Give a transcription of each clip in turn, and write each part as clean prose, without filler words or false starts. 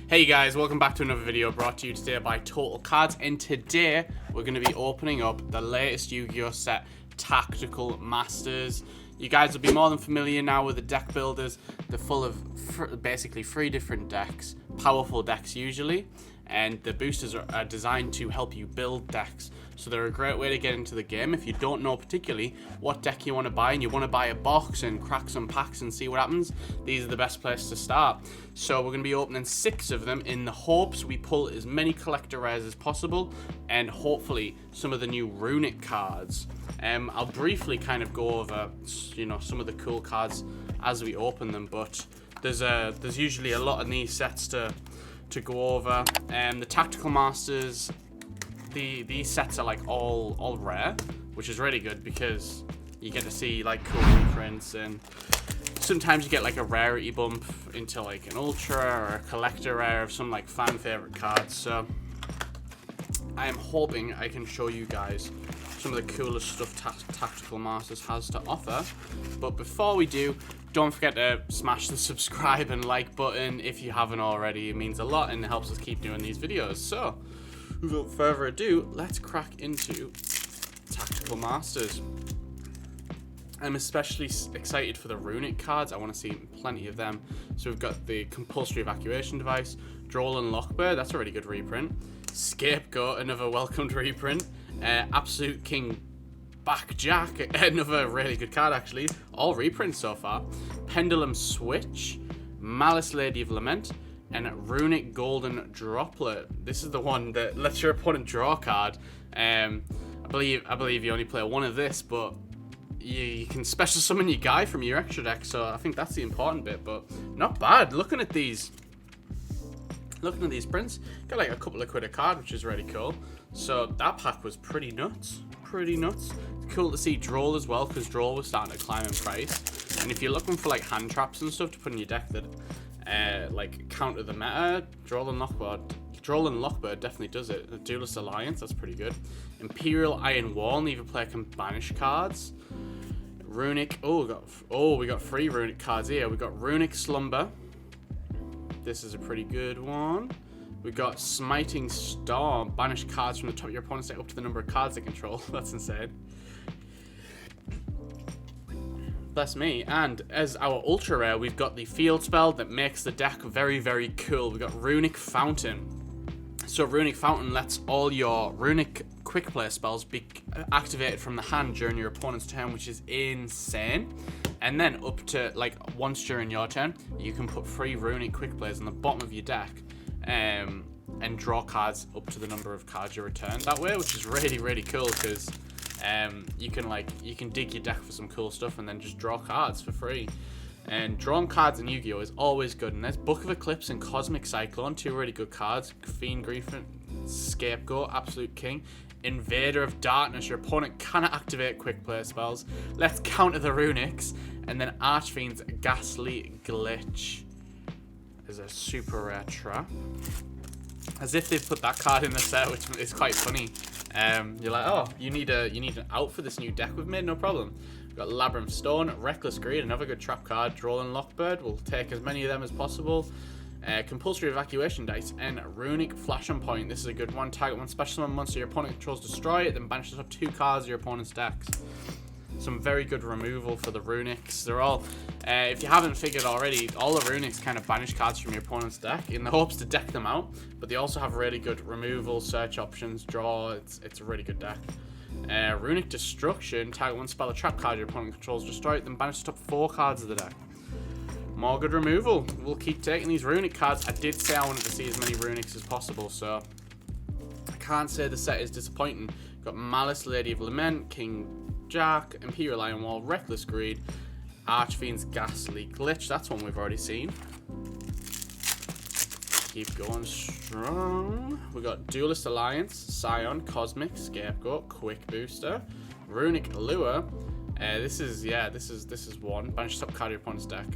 Hey guys, welcome back to another video brought to you today by Total Cards, and today we're going to be opening up the latest Yu-Gi-Oh set, Tactical Masters. You guys will be more than familiar now with the deck builders. They're full of basically 3 different decks, powerful decks usually, and the boosters are designed to help you build decks. So they're a great way to get into the game if you don't know particularly what deck you want to buy and you want to buy a box and crack some packs and see what happens. These are the best place to start. So we're going to be opening 6 of them in the hopes we pull as many collector rares as possible and hopefully some of the new RUNICK cards. I'll briefly kind of go over, some of the cool cards as we open them, but there's usually a lot in these sets to go over. The Tactical Masters, these sets are like all rare, which is really good because you get to see like cool reprints, and sometimes you get like a rarity bump into like an ultra or a collector rare of some like fan favorite cards. So I am hoping I can show you guys some of the coolest stuff Tactical Masters has to offer. But before we do, don't forget to smash the subscribe and like button if you haven't already. It means a lot and it helps us keep doing these videos. So without further ado, let's crack into Tactical Masters. I'm especially excited for the RUNICK cards. I want to see plenty of them. So we've got the Compulsory Evacuation Device, Droll Lockbird, that's a really good reprint. Scapegoat, another welcomed reprint. Absolute King Jack, another really good card actually. All reprints so far. Pendulum Switch, Malice Lady of Lament, and RUNICK Golden Droplet. This is the one that lets your opponent draw a card. I believe you only play one of this, but you can special summon your guy from your extra deck, so I think that's the important bit. But not bad. Looking at these prints, got like a couple of quid a card, which is really cool. So that pack was pretty nuts. It's cool to see Droll as well, because Droll was starting to climb in price. And if you're looking for like hand traps and stuff to put in your deck that like counter the meta, Droll and Lockbird definitely does it. The Duelist Alliance, that's pretty good. Imperial Iron Wall, neither player can banish cards. RUNICK, we got 3 RUNICK cards here. We got RUNICK Slumber. This is a pretty good one. We got Smiting Storm, banish cards from the top of your opponent's deck up to the number of cards they control. That's insane. Bless me. And as our ultra rare, we've got the field spell that makes the deck very, very cool. We got RUNICK Fountain. So RUNICK Fountain lets all your RUNICK quick play spells be activated from the hand during your opponent's turn, which is insane. And then up to like once during your turn, you can put 3 RUNICK quick plays on the bottom of your deck, and draw cards up to the number of cards you return that way, which is really, really cool because you can dig your deck for some cool stuff and then just draw cards for free. And drawing cards in Yu-Gi-Oh is always good. And there's Book of Eclipse and Cosmic Cyclone, 2 really good cards. Fiend Griffin, Scapegoat, Absolute King. Invader of Darkness, your opponent cannot activate quick play spells. Let's counter the RUNICKs. And then Archfiend's Ghastly Glitch is a super rare trap. As if they've put that card in the set, which is quite funny. You're like, oh, you need an out for this new deck we've made, no problem. We've got Labyrinth Stone, Reckless Greed, another good trap card. Droll Lockbird, we'll take as many of them as possible. Compulsory Evacuation Dice, and RUNICK Flash on Point. This is a good one. Target one special summon monster your opponent controls, destroy it, then banish the top 2 cards of your opponent's decks. Some very good removal for the RUNICKs. They're all, if you haven't figured already, all the RUNICKs kind of banish cards from your opponent's deck in the hopes to deck them out, but they also have really good removal, search options, draw. It's a really good deck. RUNICK Destruction, target one spell or trap card your opponent controls, destroy it, then banish the top 4 cards of the deck. More good removal. We'll keep taking these RUNICK cards. I did say I wanted to see as many RUNICKs as possible, so I can't say the set is disappointing. Got Malice Lady of Lament, King Jack, Imperial Iron Wall, Reckless Greed, Archfiend's Ghastly Glitch. That's one we've already seen. Keep going strong. We got Duelist Alliance, Scion, Cosmic, Scapegoat, Quick Booster, RUNICK Lure. This is one. Banish top card of your opponent's deck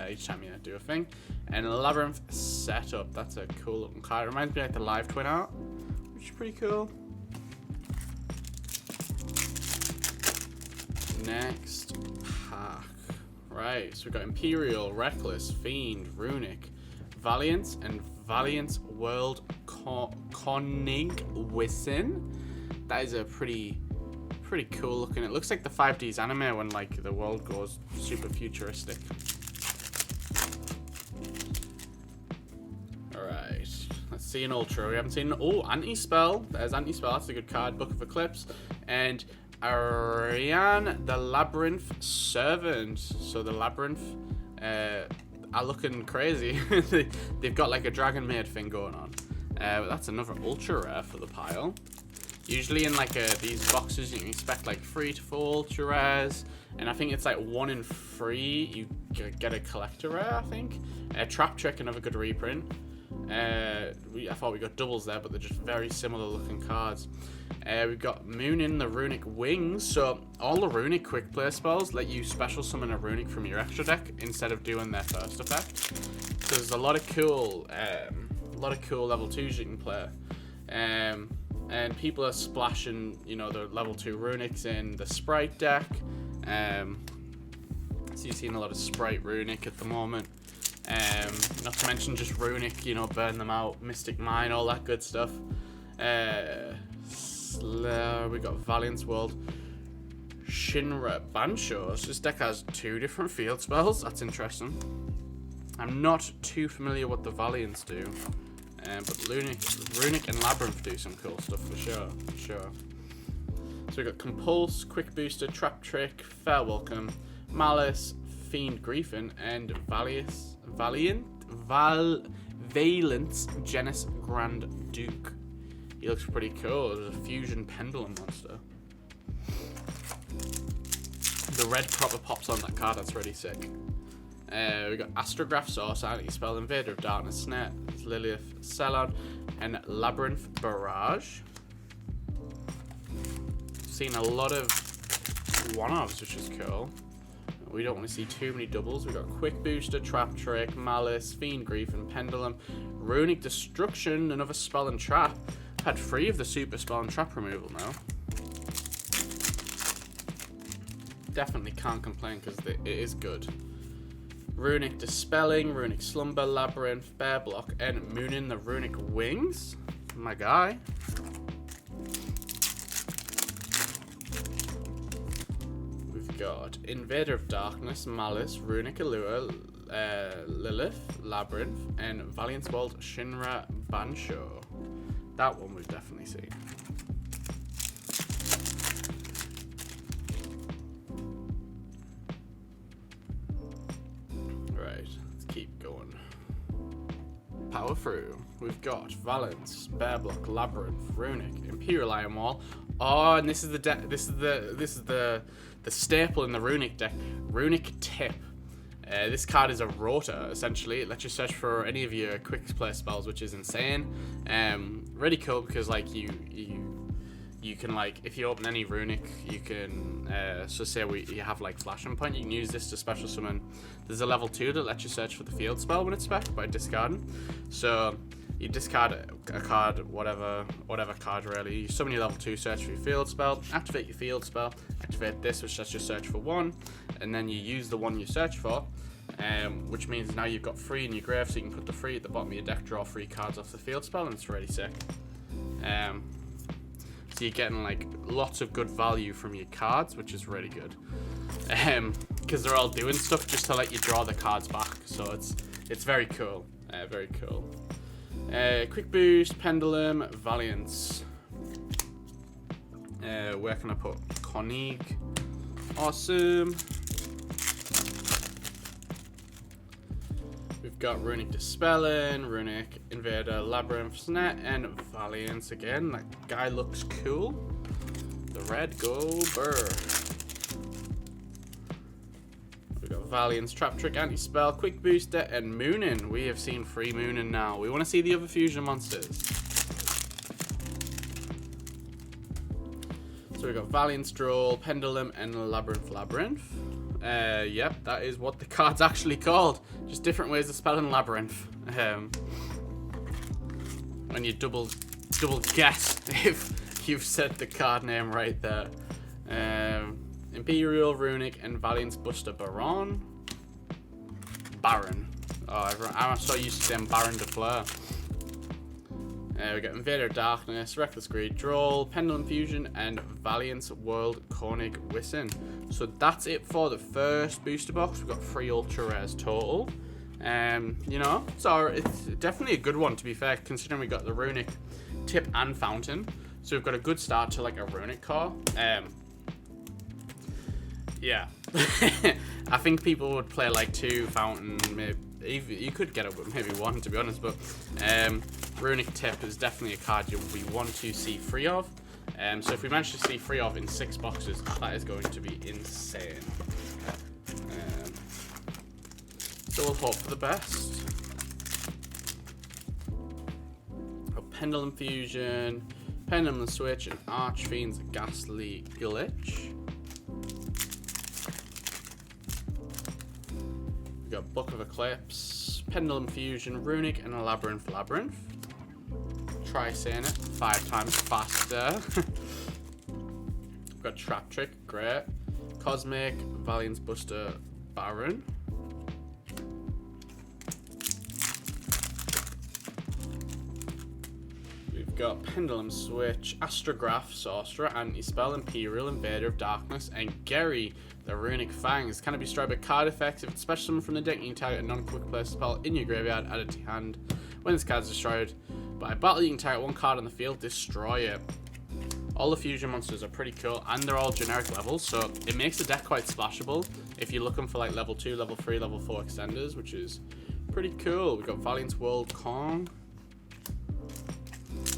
each time you do a thing. And Labyrinth Setup. That's a cool looking card. It reminds me of like the Live Twin art, which is pretty cool. Next pack. Right, so we've got Imperial, Reckless, Fiend, RUNICK, Valiant and Valiant World Konig Wissen. That is a pretty cool looking. It looks like the 5D's anime when like the world goes super futuristic. Alright, let's see an ultra. We haven't seen, oh, Anti-Spell. There's Anti-Spell, that's a good card. Book of Eclipse. And Ariane the Labyrinth Servant. So the Labyrinth are looking crazy. They've got like a dragon maid thing going on. But that's another ultra rare for the pile. Usually in like these boxes you can expect like 3 to 4 ultra rares, and I think it's like 1 in 3 you get a collector rare, I think. Trap Trick, another good reprint. I thought we got doubles there, but they're just very similar looking cards. We've got Moon in the Runic Wings, so all the Runic quick play spells let you special summon a Runic from your extra deck instead of doing their first effect. So there's a lot of cool level 2s you can play. And people are splashing, you know, the level 2 Runics in the Sprite deck. So you're seeing a lot of Sprite Runic at the moment. Not to mention just Runic, you know, burn them out, Mystic Mine, all that good stuff. We got Valiant's World Shinra Bansho. So this deck has 2 different field spells. That's interesting. I'm not too familiar what the Valiants do. But Runic and Labyrinth do some cool stuff for sure. So we got Compulse, Quick Booster, Trap Trick, Fair Welcome, Malice, Fiend Griffin, and Valence Genis Grand Duke. He looks pretty cool. There's a fusion pendulum monster. The red proper pops on that card. That's really sick. We got Astrograph Source, Anti-Spell, Invader of Darkness, Snare, Lilith, Ceylon, and Labyrinth Barrage. Seen a lot of one-offs, which is cool. We don't want to see too many doubles. We got Quick Booster, Trap Trick, Malice, Fiend Grief, and Pendulum. Runic Destruction, another spell and trap. Had 3 of the super spell and trap removal now. Definitely can't complain because it is good. Runic Dispelling, Runic Slumber, Labyrinth, Bear Block, and Moon in the Runic Wings. My guy. We've got Invader of Darkness, Malice, Runic Allure, Lilith, Labyrinth, and Valiant's World Shinra Bansho. That one we've definitely seen. Power through. We've got Valence, Bear Block, Labyrinth, Runic, Imperial Iron Wall. Oh, and this is the staple in the Runic deck. Runic Tip. This card is a rota essentially. It lets you search for any of your quick play spells, which is insane. Really cool because like you can like if you open any Runic, you can so say you have like Flashing Point, you can use this to special summon. There's a level 2 that lets you search for the field spell when it's spec by discarding. So you discard a card, whatever card really. You summon your level 2, search for your field spell, activate your field spell, activate this, which lets you search for 1, and then you use the one you search for, which means now you've got 3 in your grave, so you can put the 3 at the bottom of your deck, draw 3 cards off the field spell, and it's really sick. So you're getting like lots of good value from your cards, which is really good. Because they're all doing stuff just to let you draw the cards back. So it's very cool. Very cool. Quick Boost, Pendulum, Valiance. Where can I put Konig? Awesome. We've got Runic Dispelling, Runic Invader, Labyrinth, Snare, and Valiance again. That guy looks cool. The red go burr. We've got Valiance, Trap Trick, Anti-Spell, Quick Booster, and Moonin. We have seen 3 Moonin now. We want to see the other fusion monsters. So we've got Valiance Droll, Pendulum, and Labyrinth. Yep, that is what the card's actually called. Just different ways of spelling Labyrinth. When you double guess if you've said the card name right there. Imperial, Runic, and Valiance Buster Baron. I'm so used to them Baron de Fleur. We got Invader of Darkness, Reckless Greed, Droll, Pendulum Fusion, and Valiant World Cornic Whisson. So that's it for the first booster box. We've got 3 ultra rares total. You know, so it's definitely a good one, to be fair, considering we got the Runic Tip and Fountain. So we've got a good start to like a Runic core. Yeah. I think people would play like 2 Fountain, maybe. You could get it with maybe 1, to be honest, but Runic Tip is definitely a card we want to see 3 of. So if we manage to see 3 of in 6 boxes, that is going to be insane. So we'll hope for the best. A Pendulum Fusion, Pendulum Switch, and Archfiend's Ghastly Glitch. We got Book of Eclipse, Pendulum Fusion, Runic, and a Labyrinth. Try saying it 5 times faster. We've got Trap Trick, great. Cosmic, Valiance Buster, Baron. We've got Pendulum Switch, Astrograph, Sorcerer, Anti-Spell, Imperial, Invader of Darkness, and Gary, the Runic Fangs. Can be destroyed by card effects. If it's special summon from the deck, you can target a non-quick play spell in your graveyard, add it to your hand. When this card is destroyed by a battle, you can target 1 card on the field, destroy it. All the fusion monsters are pretty cool, and they're all generic levels, so it makes the deck quite splashable if you're looking for like level 2, level 3, level 4 extenders, which is pretty cool. We've got Valiant World Kong.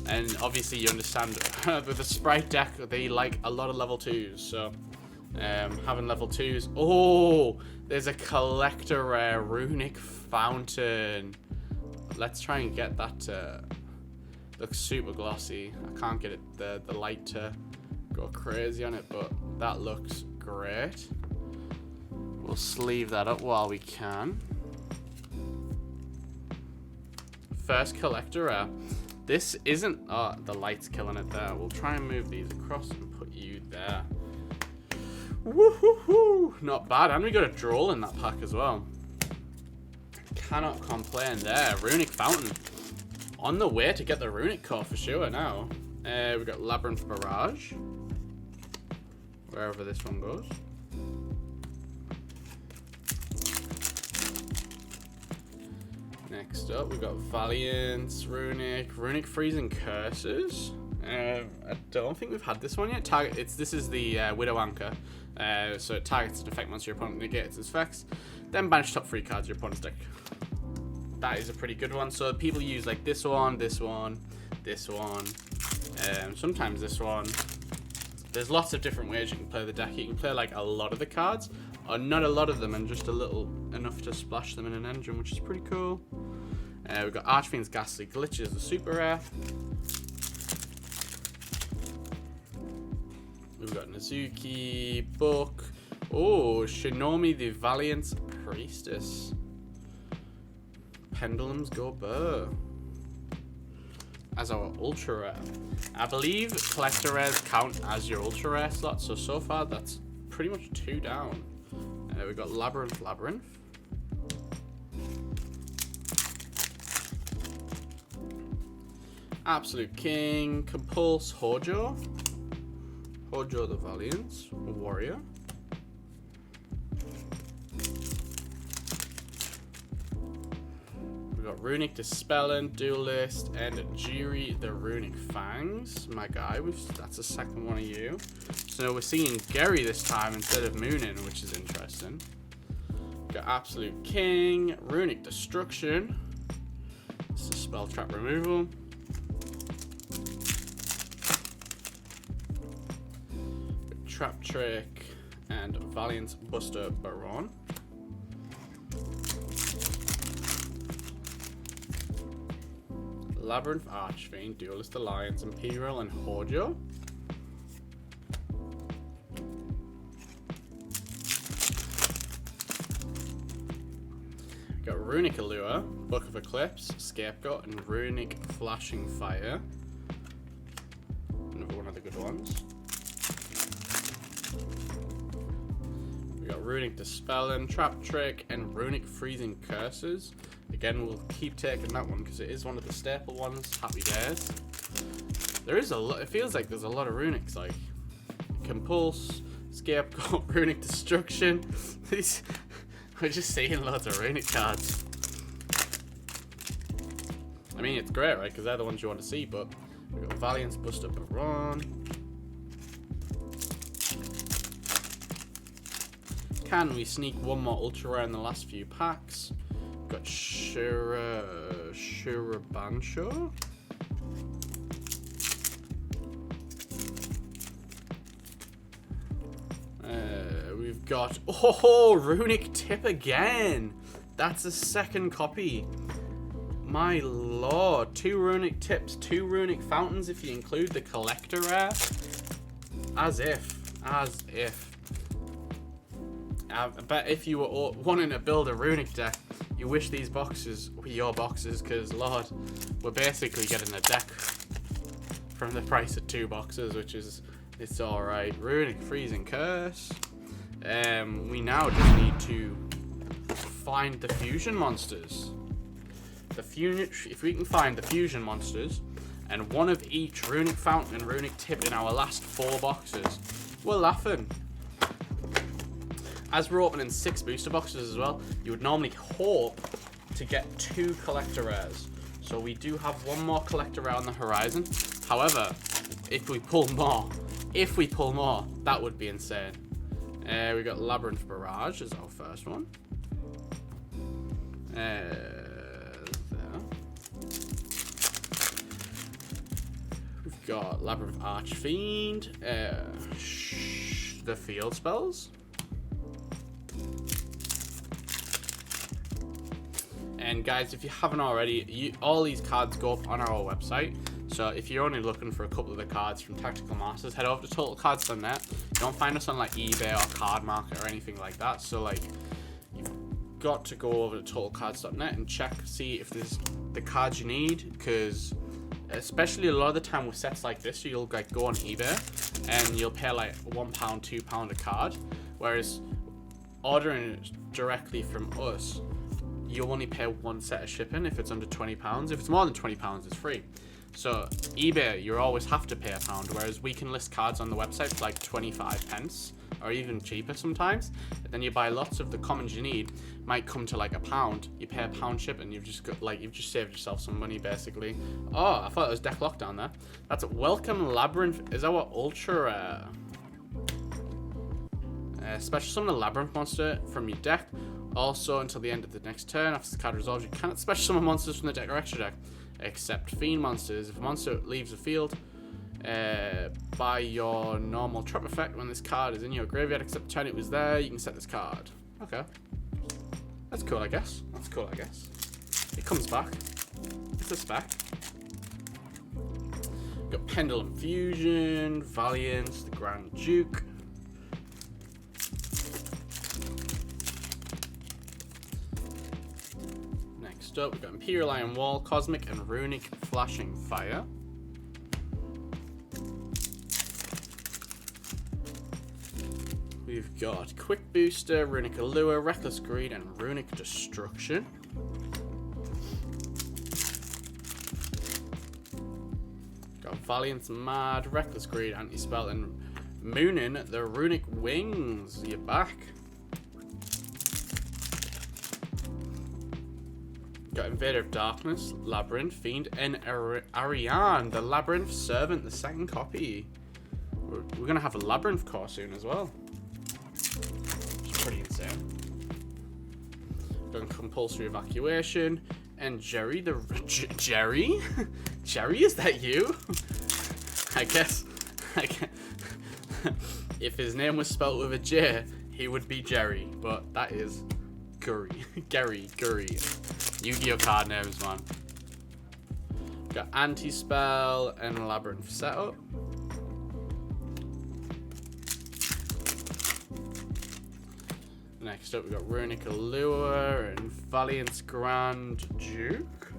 And obviously you understand with the Sprite deck, they like a lot of level 2s, so having level 2s. Oh, there's a collector rare, Runic Fountain. Let's try and get that. Looks super glossy. I can't get it the light to go crazy on it, but that looks great. We'll sleeve that up while we can. First collector rare. This isn't... Oh, the light's killing it there. We'll try and move these across and put you there. Woohoo! Not bad. And we got a Droll in that pack as well. Cannot complain there. Runic Fountain. On the way to get the Runic core for sure now. We've got Labyrinth Barrage. Wherever this one goes. Next up, we've got Valiance, Runic Freezing Curses. I don't think we've had this one yet. This is the Widow Anchor. So it targets an effect monster your opponent negates its effects. Then banish top 3 cards your opponent's deck. That is a pretty good one. So people use like this one, this one, this one, sometimes this one. There's lots of different ways you can play the deck. You can play like a lot of the cards, or not a lot of them, and just a little enough to splash them in an engine, which is pretty cool. We've got Archfiend's Ghastly Glitches, the super rare. We've got Nazuki, Book. Oh, Shinomi the Valiant Priestess. Pendulums go burr. As our ultra rare. I believe collector rares count as your ultra rare slot, so far that's pretty much 2 down. We've got Labyrinth. Absolute King, Compulse, Hojo the Valiant, Warrior. We've got Runic Dispelling, Duelist, and Jiri the Runic Fangs. My guy, that's the second one of you. So we're seeing Gary this time instead of Moonin, which is interesting. We've got Absolute King, Runic Destruction. This is Spell Trap Removal. Trap Trick and Valiant Buster Baron. Labyrinth Archfiend, Duelist Alliance, Imperial, and Hojo. Got Runic Allure, Book of Eclipse, Scapegoat, and Runic Flashing Fire. Another one of the good ones. We got Runic Dispelling, Trap Trick, and Runic Freezing Curses. Again, we'll keep taking that one because it is one of the staple ones. Happy days. There is a lot. It feels like there's a lot of Runicks, like Compulse, Scapegoat, Runic Destruction. These, we're just seeing loads of Runic cards. I mean, it's great, right? Because they're the ones you want to see. But we've got Valiance, Buster, Baron. Can we sneak one more ultra rare in the last few packs? We've got Shurabansho. We've got Runic Tip again. That's a second copy. My lord, 2 Runic Tips, 2 Runic Fountains if you include the collector rare. As if. I bet if you were wanting to build a Runic deck, you wish these boxes were your boxes, because lord, we're basically getting a deck from the price of 2 boxes, which is, it's alright. Runic Freezing Curse. We now just need to find the fusion monsters. If we can find the fusion monsters and one of each Runic Fountain and Runic Tip in our last 4 boxes, we're laughing. As we're opening 6 booster boxes as well, you would normally hope to get 2 collector rares. So we do have 1 more collector rare on the horizon. However, if we pull more, that would be insane. We got Labyrinth Barrage as our first one. There. We've got Labyrinth Archfiend. The field spells. And guys, if you haven't already, all these cards go up on our website. So if you're only looking for a couple of the cards from Tactical Masters, head over to TotalCards.net. Don't find us on like eBay or Card Market or anything like that. So like, you've got to go over to TotalCards.net and check, see if there's the cards you need. Because especially a lot of the time with sets like this, you'll like go on eBay and you'll pay like £1, £2 a card. Whereas ordering it directly from us, you'll only pay 1 set of shipping if it's under £20. If it's more than £20, it's free. So eBay, you always have to pay £1, whereas we can list cards on the website for like 25 pence or even cheaper sometimes. And then you buy lots of the commons you need, might come to like £1. You pay £1 ship and you've just got like, you've just saved yourself some money basically. Oh, I thought it was deck lockdown there. That's Welcome Labyrinth is our ultra rare. Special summon a Labyrinth monster from your deck. Also, until the end of the next turn, after the card resolves, you cannot special summon monsters from the deck or extra deck, except Fiend monsters. If a monster leaves the field by your normal trap effect, when this card is in your graveyard, except the turn it was there, you can set this card. Okay. That's cool, I guess. It comes back. It's a spec. Got Pendulum Fusion, Valiance, the Grand Duke. Next up, we've got Imperial Iron Wall, Cosmic, and Runic Flashing Fire. We've got Quick Booster, Runic Allure, Reckless Greed, and Runic Destruction. Got Valiance Mad, Reckless Greed, Anti-Spell, and Moonin the Runic Wings. You're back. Got Invader of Darkness, Labyrinth, Fiend, and Ariane, the Labyrinth Servant, the second copy. We're going to have a Labyrinth core soon as well. Which is pretty insane. Got Compulsory Evacuation, and Jerry, Jerry? Jerry, is that you? I guess. If his name was spelt with a J, he would be Jerry, but that is Gurry. Gary. Yu-Gi-Oh card names, man. Got Anti-Spell and Labyrinth Setup. Next up, we got Runic Allure and Valiance Grand Duke.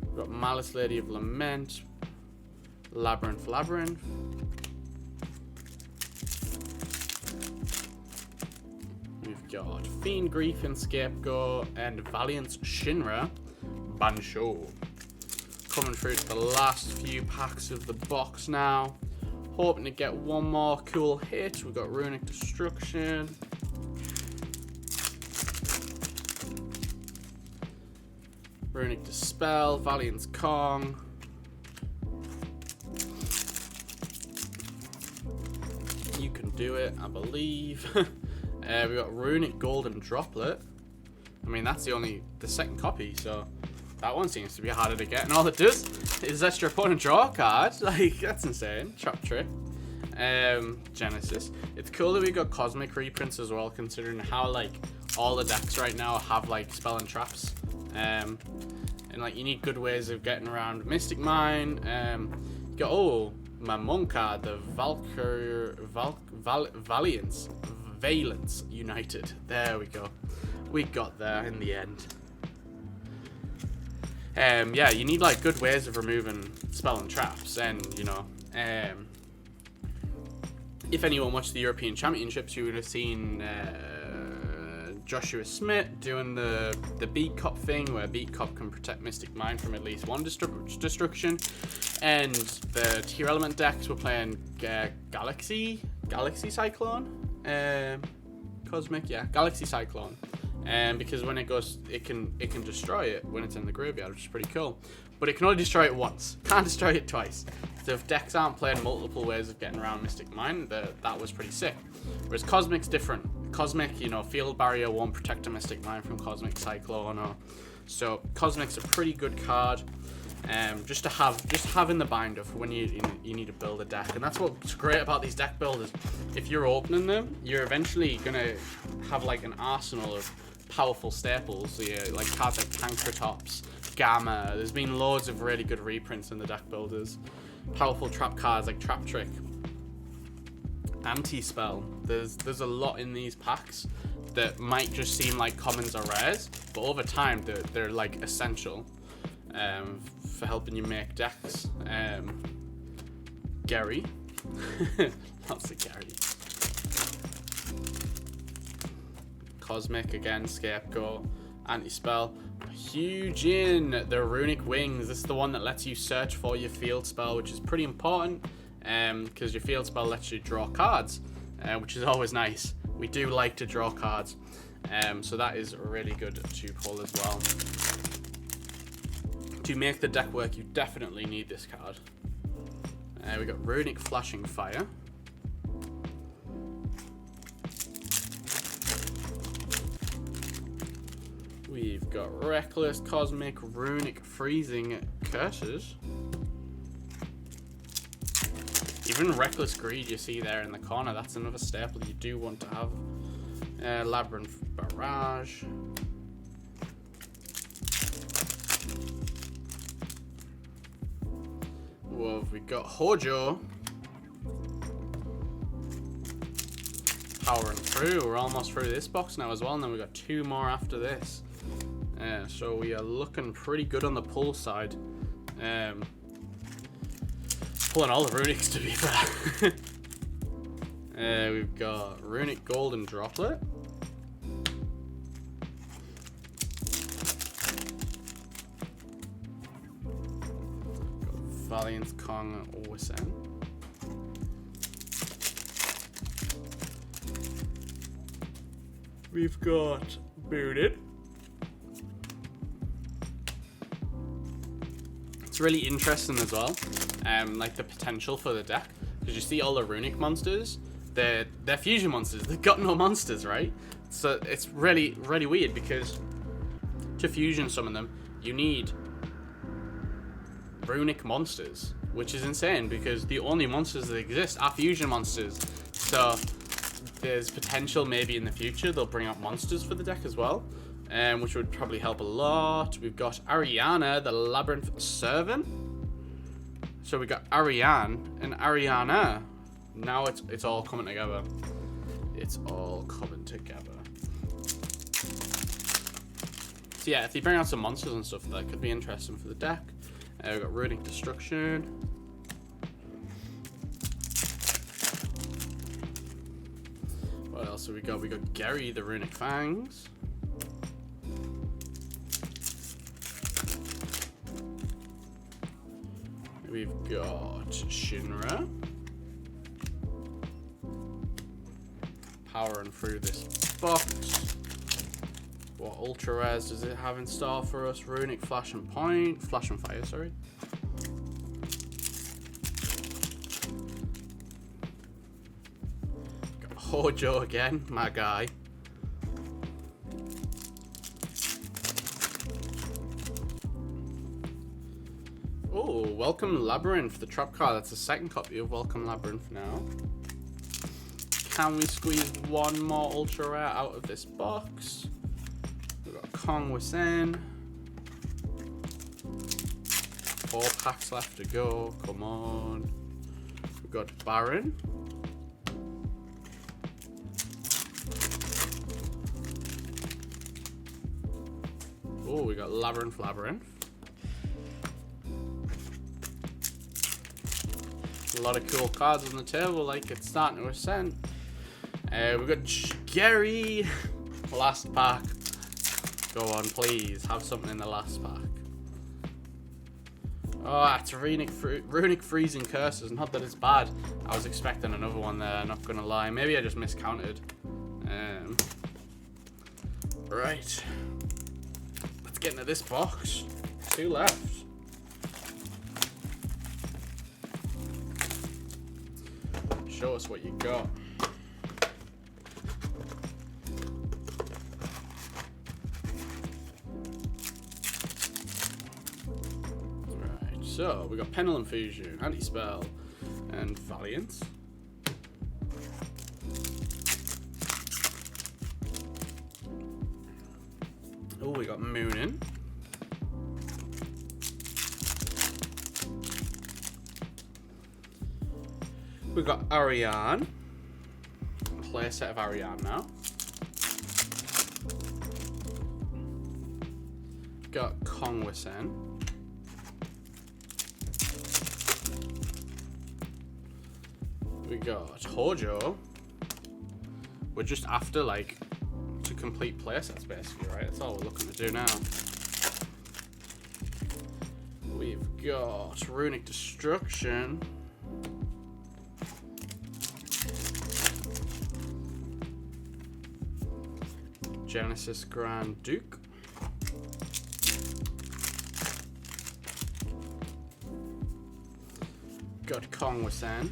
We've got Malice Lady of Lament, Labyrinth. got Fiend Grief and Scapegoat and Valiant's Shinra Bansho. Coming through to the last few packs of the box now. Hoping to get one more cool hit. We've got Runic Destruction. Runic Dispel, Valiant's Kong. You can do it, I believe. We got Runic Golden Droplet. I mean, that's the second copy, so that one seems to be harder to get. And all it does is let your opponent draw a card. Like, that's insane. Trap Trick. Genesis. It's cool that we got Cosmic reprints as well, considering how, like, all the decks right now have, like, spell and traps. And, like, you need good ways of getting around Mystic Mine. You got, oh, my Monk card, the Valence United. There we go. We got there in the end. Yeah, you need like good ways of removing spell and traps, and you know, if anyone watched the European Championships, you would have seen Joshua Smith doing the Beat Cop thing, where Beat Cop can protect Mystic Mine from at least one destruction, and the tier element decks were playing Galaxy Cyclone, Cosmic, yeah, Galaxy Cyclone. Because when it goes, it can destroy it when it's in the graveyard, which is pretty cool. But it can only destroy it once. Can't destroy it twice. So if decks aren't playing multiple ways of getting around Mystic Mine, that was pretty sick. Whereas Cosmic's different. Cosmic, you know, Field Barrier won't protect a Mystic Mine from Cosmic Cyclone. So Cosmic's a pretty good card. Just to have in the binder for when you need to build a deck. And that's what's great about these deck builders. If you're opening them, you're eventually gonna have like an arsenal of powerful staples. So yeah, like cards like Tankratops, Gamma. There's been loads of really good reprints in the deck builders. Powerful trap cards like Trap Trick, Anti-Spell. There's a lot in these packs that might just seem like commons or rares, but over time they're like essential for helping you make decks. Gary. Lots of Gary. Cosmic again, Scapegoat, Anti-Spell. Huge in the Runic Wings. This is the one that lets you search for your field spell, which is pretty important because your field spell lets you draw cards, which is always nice. We do like to draw cards, so that is really good to pull as well. To make the deck work, you definitely need this card. We got Runic Flashing Fire. We've got Reckless, Cosmic, Runic, Freezing, Curses. Even Reckless Greed you see there in the corner, that's another staple you do want to have. Labyrinth Barrage. What have we got? Hojo. Powering through. We're almost through this box now as well, and then we've got two more after this. So we are looking pretty good on the pull side. Pulling all the Runics, to be fair. We've got Runic Golden Droplet. Got Valiant Kong Wisen. We've got Booted. It's really interesting as well, like the potential for the deck, because you see all the Runic monsters, they're fusion monsters. They've got no monsters, right? So it's really, really weird, because to fusion summon them, you need Runic monsters, which is insane, because the only monsters that exist are fusion monsters. So there's potential maybe in the future they'll bring out monsters for the deck as well, which would probably help a lot. We've got Ariana, the Labyrinth Servant. So we got Ariane and Ariana. Now it's all coming together. It's all coming together. So yeah, if you bring out some monsters and stuff, that could be interesting for the deck. We've got Runic Destruction. What else else have we got? We got Gary, the Runic Fangs. We've got Shinra. Powering through this box. What ultra rares does it have in store for us? Runic Flash and Fire, sorry. Got Hojo again, my guy. Oh, Welcome Labyrinth, the trap card. That's the second copy of Welcome Labyrinth now. Can we squeeze one more ultra rare out of this box? We've got Kong Wisen. 4 packs left to go. Come on. We've got Baron. Oh, we got Labyrinth. A lot of cool cards on the table, like it's starting to ascend. We've got Gary. Last pack. Go on, please. Have something in the last pack. Oh, it's Runic Freezing Curses. Not that it's bad. I was expecting another one there, not gonna lie. Maybe I just miscounted. Right. Let's get into this box. 2 left. Show us what you got. Right, so we got Pendulum Fusion, Anti-Spell, and Valiant. Oh, we got Moonin. We've got Ariane. Play a set of Ariane now. Got Kong Wisen. We got Hojo. We're just after, like, to complete playsets, basically, right? That's all we're looking to do now. We've got Runic Destruction. Genesis Grand Duke. Got Kong Wisen.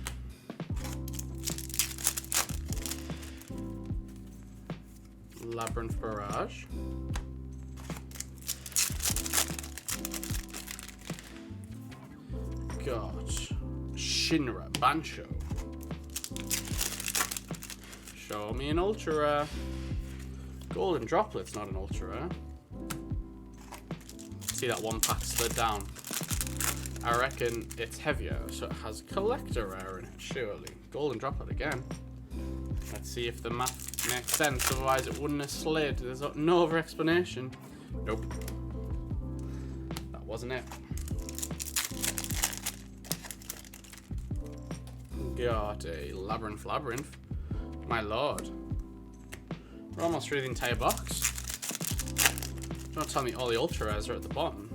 Labyrinth Barrage. Got Shinra Bancho. Show me an ultra rare. Golden Droplet's not an ultra rare. See that one pack slid down. I reckon it's heavier, so it has collector rare in it, surely. Golden Droplet again. Let's see if the math makes sense, otherwise it wouldn't have slid. There's no other explanation. Nope. That wasn't it. Got a Labyrinth. My lord. We're almost through the entire box. Don't tell me all the ultra rares are at the bottom.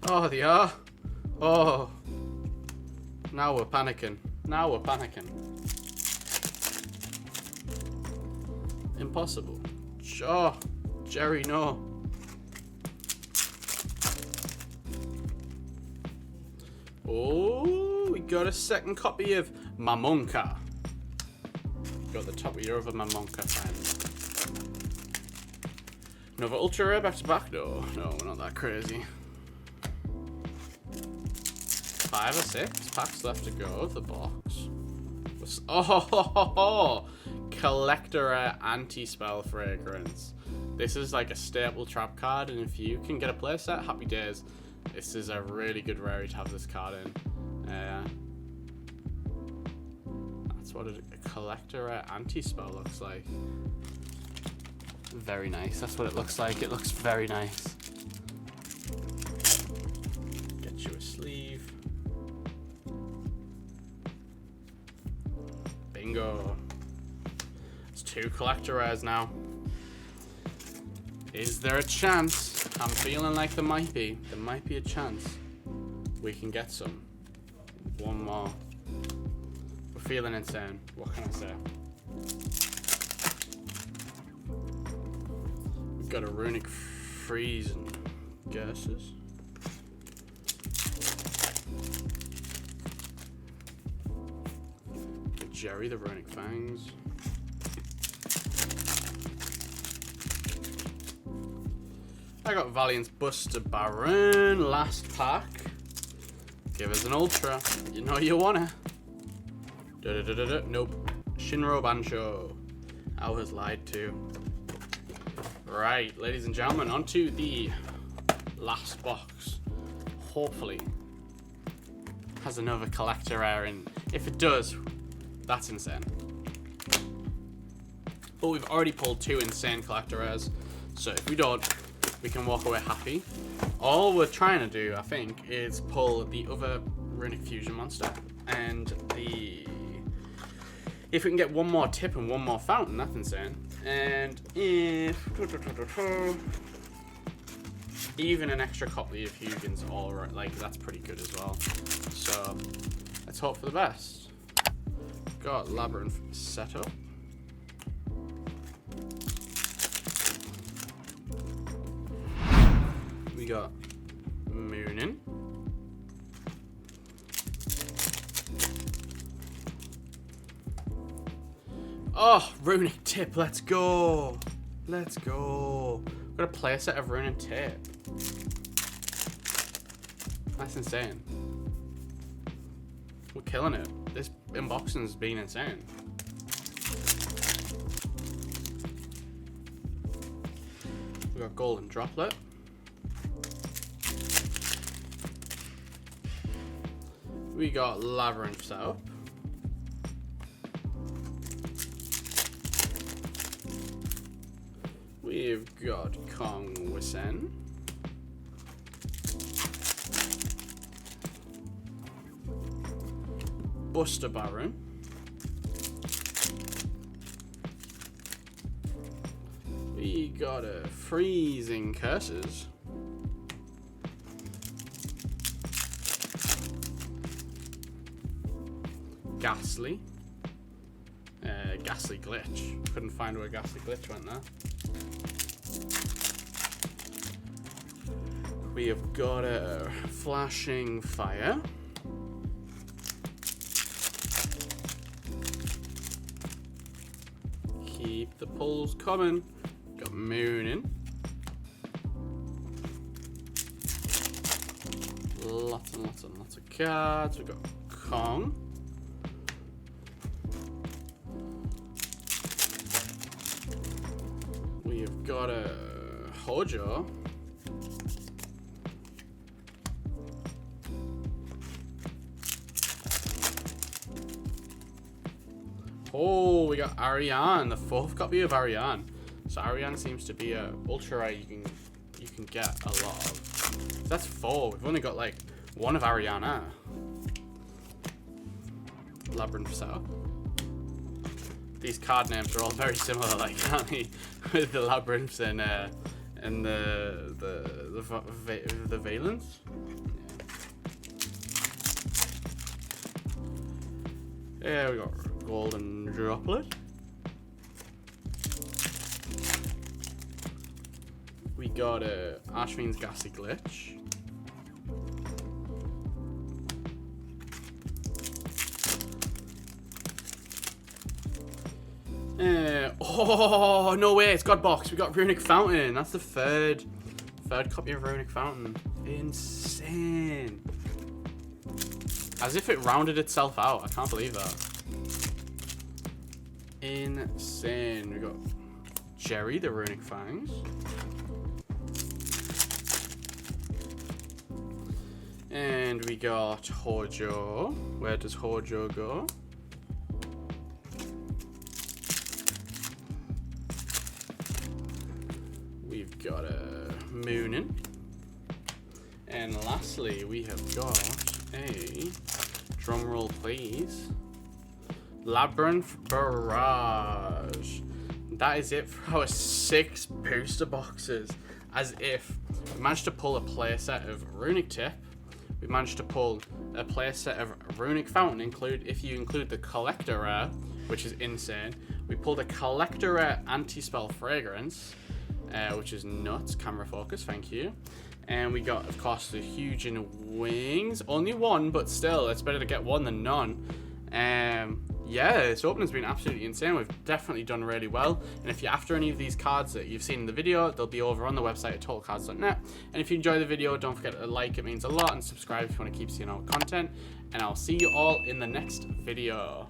Oh, they are. Oh. Now we're panicking. Impossible. Oh, Jerry, no. Oh, we got a second copy of Mamonka. Got the top of your other Mamonka fan. Another ultra rare back to back? No, we're not that crazy. 5 or 6 packs left to go of the box. Oh, collector rare Anti-Spell Fragrance. This is like a staple trap card, and if you can get a playset, happy days. This is a really good rarity to have this card in. That's what a collector rare Anti-Spell looks like. Very nice. That's what it looks like. It looks very nice. Get you a sleeve. Bingo. It's 2 collector rares now. Is there a chance? I'm feeling like there might be. There might be a chance we can get some. One more. We're feeling insane. What can I say? We've got a Runick freeze and guesses. Jerry the Runick Fangs. I got Valiant's Buster Baron, last pack. Give us an ultra. You know you wanna. Nope. Shinro Bancho. I was lied to. Right, ladies and gentlemen, on to the last box. Hopefully has another collector rare in. If it does, that's insane. But we've already pulled 2 insane collector rares, so if we don't, we can walk away happy. All we're trying to do, I think, is pull the other Runick Fusion monster, and if we can get one more tip and one more fountain, that's insane. And if even an extra copy of Fusion's all right, like that's pretty good as well. So let's hope for the best. Got Labyrinth setup. We got Moonin. Oh, Runick tip, let's go. Let's go. We've got a play set of Runick tip. That's insane. We're killing it. This unboxing's been insane. We got Golden Droplet. We got Labyrinth setup. We've got Kong Wisen. Buster Baron. We got a Freezing Curses. Ghastly. Ghastly Glitch. Couldn't find where Ghastly Glitch went there. We have got a Flashing Fire. Keep the pulls coming. Got Moonin. Lots and lots and lots of cards. We've got Kong. We've got a Hojo. Oh, we got Ariane, the 4th copy of Ariane. So Ariane seems to be a ultra rare you can get a lot of. That's 4. We've only got like 1 of Ariana. Labyrinth setup. These card names are all very similar, like, aren't they? With the labyrinths and the valence. Yeah, we got Golden Droplet. We got a Ashvin's Ghastly Glitch. Oh, no way, it's got box. We got Runick Fountain. That's the third copy of Runick Fountain. Insane. As if it rounded itself out. I can't believe that. Insane. We got Jerry, the Runick Fangs. And we got Hojo. Where does Hojo go? We've got a Moonin. And lastly, we have got a, drumroll please, Labyrinth Barrage. that is it for our 6 booster boxes. As if we managed to pull a playset of Runic Tip, we managed to pull a playset of Runic Fountain, if you include the collector rare, which is insane. We pulled a collector rare anti-spell fragrance, which is nuts. Camera focus, thank you. And we got, of course, the huge in wings. Only one, but still, it's better to get one than none. Yeah, this opening's been absolutely insane. We've definitely done really well. And if you're after any of these cards that you've seen in the video, they'll be over on the website at totalcards.net. And if you enjoy the video, don't forget to like, it means a lot, and subscribe if you want to keep seeing our content. And I'll see you all in the next video.